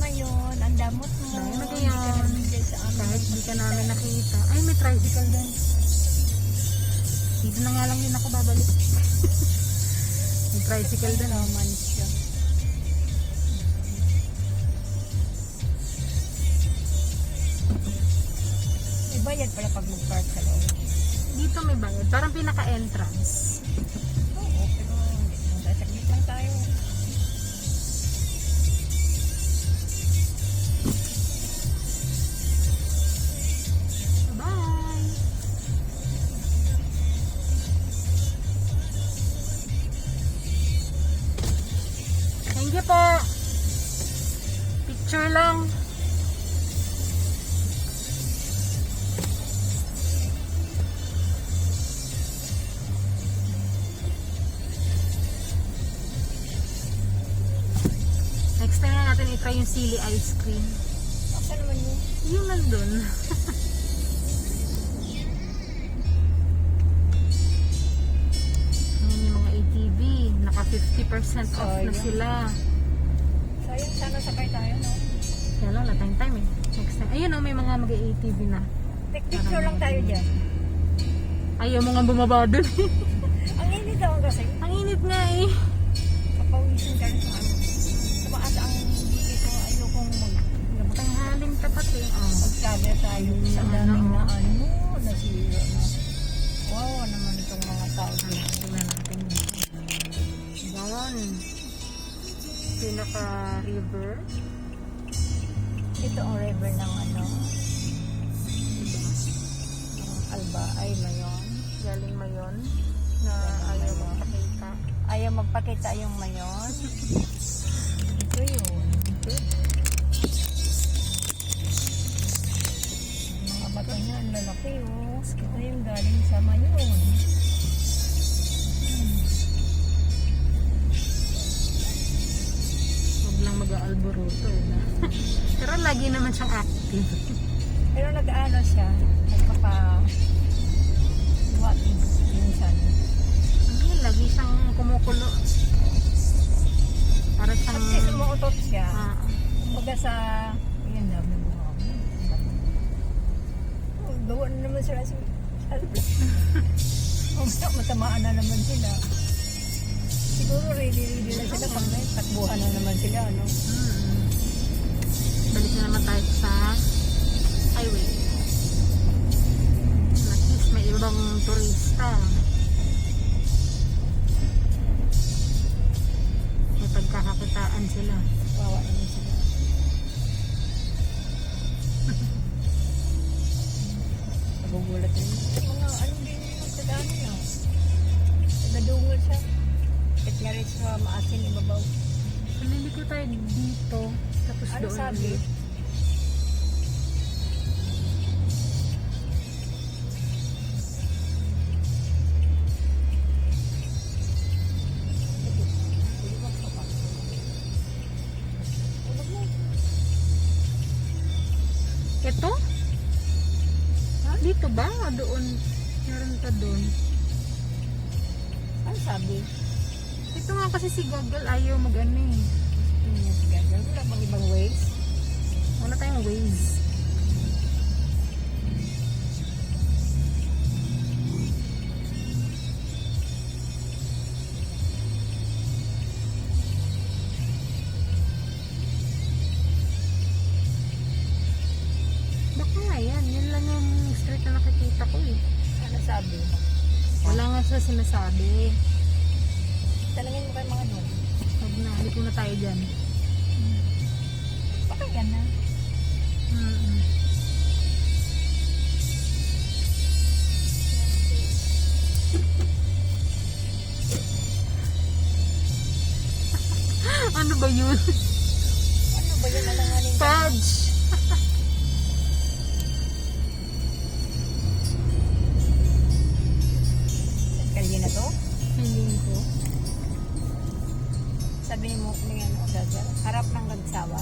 ngayon. Ang damot mo. Dahil na Hindi ka ngayon. nagbigay sa amin. Kahit di ka namin nakita. Ay, may tricycle din. Dito na nga lang din ako babalik. May tricycle din. Naman siya. May bayad pala pag mag-park sa loob. Dito may bayad. Parang pinaka-entrance. Oo, pero saglit lang tayo. Bye! Thank you po! Picture lang. Next time na natin i-try yung sili ice cream. Asa naman yun? Yung nandun. Ayan yung mga ATV. Naka 50% off na Sayang. sila. Sayang, sana sakay tayo, no? Kaya lang, wala tayong time eh. Next time. Ayun may mga mag-ATV na. Picture lang tayo dyan. Ayaw mo nga bumaba dun. Ang init ako kasi. Ang init nga eh. Papawisin ka rin sa ano. Tumaas ang dito ko. Ayokong Tanghaling tapat eh. Oh. mag-travel tayo sa daming na ano. Nasira na. Wow, naman itong mga tao. Tingnan natin. Doon. Pinaka-river. Ito ang river ng ano. Alba ay mayon. Galing mayon. Na ayaw magpakita. Ayaw magpakita yung mayon. Ito yun. Mga bato niya, ang lalaki oh. Ito yung galing sa mayon. Huwag lang mag-aalboroto eh. Na. Pero lagi naman siyang active. Pero nag-ano siya, nagpapa what is minsan. Hindi, lagi siyang kumukulo. Para siyang... Kasi sumuutot siya. Ah, Kumbaga sa, yun na, gawa na naman sila si matamaan na naman sila. Siguro ready na sila pag may takbuhan na naman sila, ano? Balik na naman tayo sa highway. At least may ibang turista. May pagkakakitaan sila. Wawa naman sila. Nagugulat din. Mga ano din yung magtadaan na. Nagadungol siya. Kahit nga rin sa maasin ibabaw. Paliliko tayo dito. Tapos Ano doon sabi? ulit. Ito? Dito ba? O doon? Meron pa doon. Ano sabi? Ito nga kasi si Google ayaw mag-ano eh. Wala bang ibang ways? Wala tayong ways. Baka nga yan. Yan lang yung street na nakikita ko eh. Ano sabi? Wala nga siya sinasabi. Talangin mo kayo mga doon. Huwag na. Haliko na tayo dyan. Baka yan na. Ano ba yun? Ano ba yun? Alanganin ka? Fudge! Kalye na to? Feeling ko. Sabi mo, may ano, Gagal, harap ng Gagsawa.